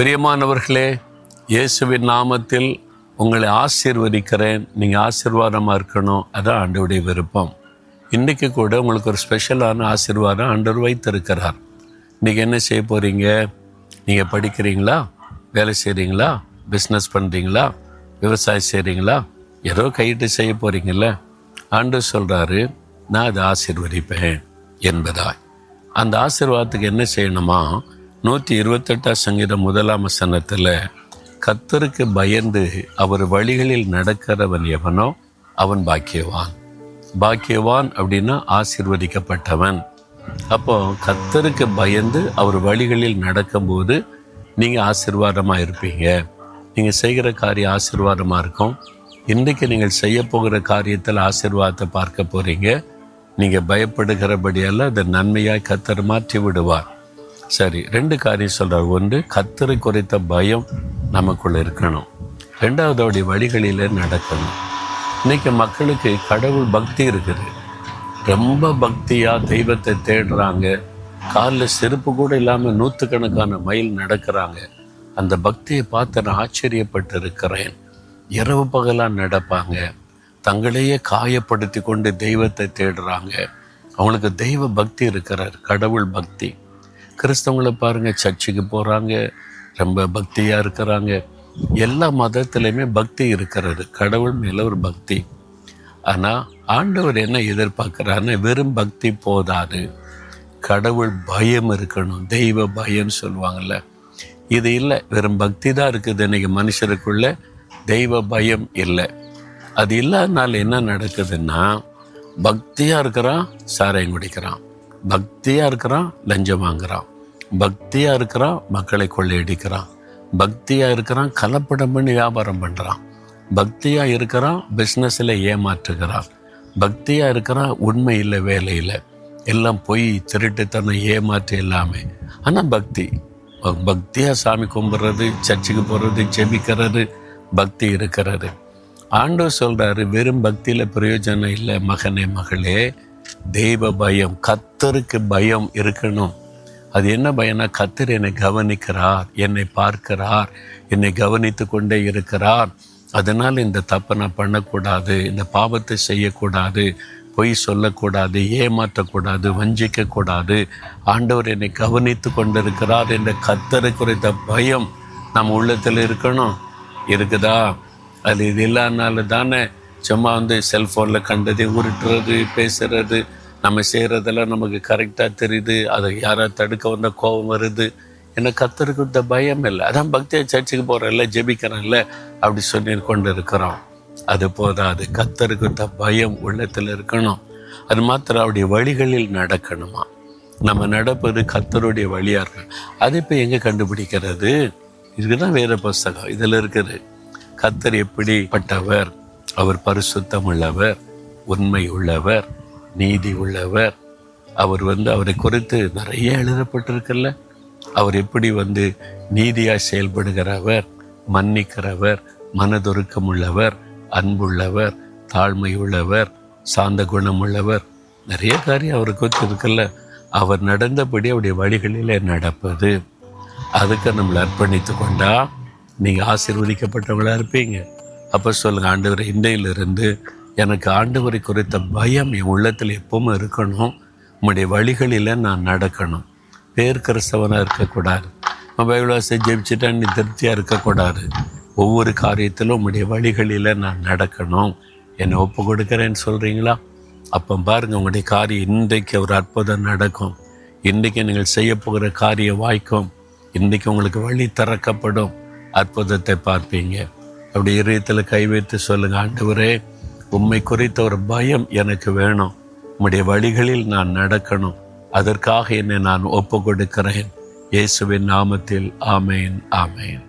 பிரியமானவர்களே, இயேசுவின் நாமத்தில் உங்களை ஆசீர்வதிக்கிறேன். நீங்கள் ஆசீர்வாதமாக இருக்கணும், அதான் ஆண்டவருடைய விருப்பம். இன்றைக்கி கூட உங்களுக்கு ஒரு ஸ்பெஷலான ஆசீர்வாதம் ஆண்டவர் வைத்திருக்கிறார். இன்றைக்கி என்ன செய்ய போகிறீங்க? நீங்கள் படிக்கிறீங்களா, வேலை செய்கிறீங்களா, பிஸ்னஸ் பண்ணுறீங்களா, விவசாயம் செய்கிறீங்களா, ஏதோ கையிட்டு செய்ய போகிறீங்கள, ஆண்டவர் சொல்கிறாரு, நான் அதை ஆசீர்வதிப்பேன் என்பதாய். அந்த ஆசீர்வாதத்துக்கு என்ன செய்யணுமா? 128 சங்கீதம் 1 கர்த்தருக்கு பயந்து அவர் வழிகளில் நடக்கிறவன் எவனோ அவன் பாக்கியவான். பாக்கியவான் அப்படின்னா ஆசீர்வதிக்கப்பட்டவன். அப்போ கர்த்தருக்கு பயந்து அவர் வழிகளில் நடக்கும்போது நீங்கள் ஆசீர்வாதமாக இருப்பீங்க. நீங்கள் செய்கிற காரியம் ஆசீர்வாதமாக இருக்கும். இன்றைக்கு நீங்கள் செய்ய போகிற காரியத்தில் ஆசீர்வாதத்தை பார்க்க போகிறீங்க. நீங்கள் பயப்படுகிறபடியால் அதை நன்மையாய் கர்த்தர் மாற்றி விடுவார். சரி, 2 காரியம் சொல்கிறார். ஒன்று, கர்த்தரை குறித்த பயம் நமக்குள்ள இருக்கணும். 2வது, அவருடைய வழிகளில் நடக்கணும். இன்றைக்கி மக்களுக்கு கடவுள் பக்தி இருக்குது. ரொம்ப பக்தியாக தெய்வத்தை தேடுறாங்க. காலில் செருப்பு கூட இல்லாமல் 100கணக்கான மைல் நடக்கிறாங்க. அந்த பக்தியை பார்த்து நான் ஆச்சரியப்பட்டு இருக்கிறேன். இரவு பகலாக நடப்பாங்க. தங்களையே காயப்படுத்தி கொண்டு தெய்வத்தை தேடுறாங்க. அவங்களுக்கு தெய்வ பக்தி இருக்கிறார், கடவுள் பக்தி. கிறிஸ்தவங்களை பாருங்கள், சர்ச்சுக்கு போகிறாங்க, ரொம்ப பக்தியாக இருக்கிறாங்க. எல்லா மதத்துலேயுமே பக்தி இருக்கிறது, கடவுள் மேலே ஒரு பக்தி. ஆனால் ஆண்டவர் என்ன எதிர்பார்க்குறாருன்னு, வெறும் பக்தி போதாது, கடவுள் பயம் இருக்கணும். தெய்வ பயம் சொல்லுவாங்கள்ல, இது இல்லை. வெறும் பக்தி தான் இருக்குது இன்றைக்கி மனுஷருக்குள்ள, தெய்வ பயம் இல்லை. அது இல்லாதனால என்ன நடக்குதுன்னா, பக்தியாக இருக்கிறான், சாராயம் குடிக்கிறான், பக்தியாக இருக்கிறான், லஞ்சம் வாங்குறான், பக்தியாக இருக்கிறான், மக்களை கொள்ளையடிக்கிறான், பக்தியாக இருக்கிறான், கலப்படம் பண்ணி வியாபாரம் பண்ணுறான், பக்தியாக இருக்கிறான், பிஸ்னஸில் ஏமாற்றுகிறான், பக்தியாக இருக்கிறான், உண்மை இல்லை, வேலையில் எல்லாம் பொய், திருட்டுத்தனம், ஏமாற்று எல்லாமே. ஆனால் பக்தியாக சாமி கும்பிட்றது, சர்ச்சுக்கு போகிறது, ஜெபிக்கிறது, பக்தி இருக்கிறது. ஆண்டவர் சொல்கிறாரு, வெறும் பக்தியில் பிரயோஜனம் இல்லை மகனே, மகளே. தெய்வ பயம், கர்த்தருக்கு பயம் இருக்கணும். அது என்ன பயம்னா, கர்த்தர் என்னை கவனிக்கிறார், என்னை பார்க்கிறார், என்னை கவனித்து கொண்டே இருக்கிறார். அதனால் இந்த தப்பை நான் பண்ணக்கூடாது, இந்த பாவத்தை செய்யக்கூடாது, பொய் சொல்லக்கூடாது, ஏமாற்றக்கூடாது, வஞ்சிக்கக்கூடாது. ஆண்டவர் என்னை கவனித்து கொண்டிருக்கிறார் என்ற கர்த்தரை குறித்த பயம் நம்ம உள்ளத்தில் இருக்கணும். இருக்குதா? அது இது இல்லாதனால தானே சும்மா செல்ஃபோனில் கண்டதை உருட்டுறது, பேசுறது, நம்ம செய்கிறதெல்லாம் நமக்கு கரெக்டாக தெரியுது. அதை யாராவது தடுக்க வந்தால் கோபம் வருது. ஏன்னா கர்த்தருக்கு இந்த பயம் இல்லை. அதான் பக்தியாக சர்ச்சுக்கு போகிறேன்ல, ஜெபிக்கிறேன்ல, அப்படி சொல்லி கொண்டு இருக்கிறோம். அது போதாது, கர்த்தருக்கு இந்த பயம் உள்ளத்தில் இருக்கணும். அது மாத்திரம் அவருடைய வழிகளில் நடக்கணுமா. நம்ம நடப்பது கர்த்தருடைய வழியாக இருக்கணும். அது இப்போ எங்கே கண்டுபிடிக்கிறது? இதுதான் வேத புஸ்தகம், இதில் இருக்குது. கர்த்தர் எப்படிப்பட்டவர்? அவர் பரிசுத்தம் உள்ளவர், உண்மை உள்ளவர், நீதி உள்ளவர். அவர் அவரை குறித்து நிறைய எழுதப்பட்டிருக்கல்ல. அவர் எப்படி நீதியாய் செயல்படுகிறவர், மன்னிக்கிறவர், மனதொருக்கம் உள்ளவர், அன்புள்ளவர், தாழ்மை உள்ளவர், சாந்த குணம் உள்ளவர். நிறைய காரியம் அவரை குறித்து இருக்குல்ல. அவர் நடந்தபடி அவருடைய வழிகளில் நடப்பது, அதுக்கு நம்மளை அர்ப்பணித்து கொண்டா நீங்கள் ஆசீர்வதிக்கப்பட்டவங்களா இருப்பீங்க. அப்போ சொல்லுங்கள், ஆண்டவரை, இன்றையிலிருந்து எனக்கு ஆண்டவரை குறித்த பயம் என் உள்ளத்தில் எப்பவும் இருக்கணும். உம்முடைய வழிகளில் நான் நடக்கணும். பேர் கிறிஸ்தவனாக இருக்கக்கூடாது. பைபிள் வாசி ஜெபிச்சுட்டா நீ திருப்தியாக இருக்கக்கூடாது. ஒவ்வொரு காரியத்திலும் உம்முடைய வழிகளில் நான் நடக்கணும். என்னை ஒப்பு கொடுக்குறேன்னு சொல்கிறீங்களா? அப்போ பாருங்கள், உங்களுடைய காரியம் இன்றைக்கு ஒரு அற்புதம் நடக்கும். இன்றைக்கு நீங்கள் செய்ய போகிற காரியம் வாய்க்கும். இன்றைக்கு உங்களுக்கு வழி திறக்கப்படும். அற்புதத்தை பார்ப்பீங்க. அப்படி இதயத்தில் கை வைத்து சொல்லுங்கள், ஆண்டவரே, உம்மை குறித்த ஒரு பயம் எனக்கு வேணும். உம்முடைய வழிகளில் நான் நடக்கணும். அதற்காக என்னை நான் ஒப்பு கொடுக்கிறேன். இயேசுவின் நாமத்தில் ஆமேன், ஆமேன்.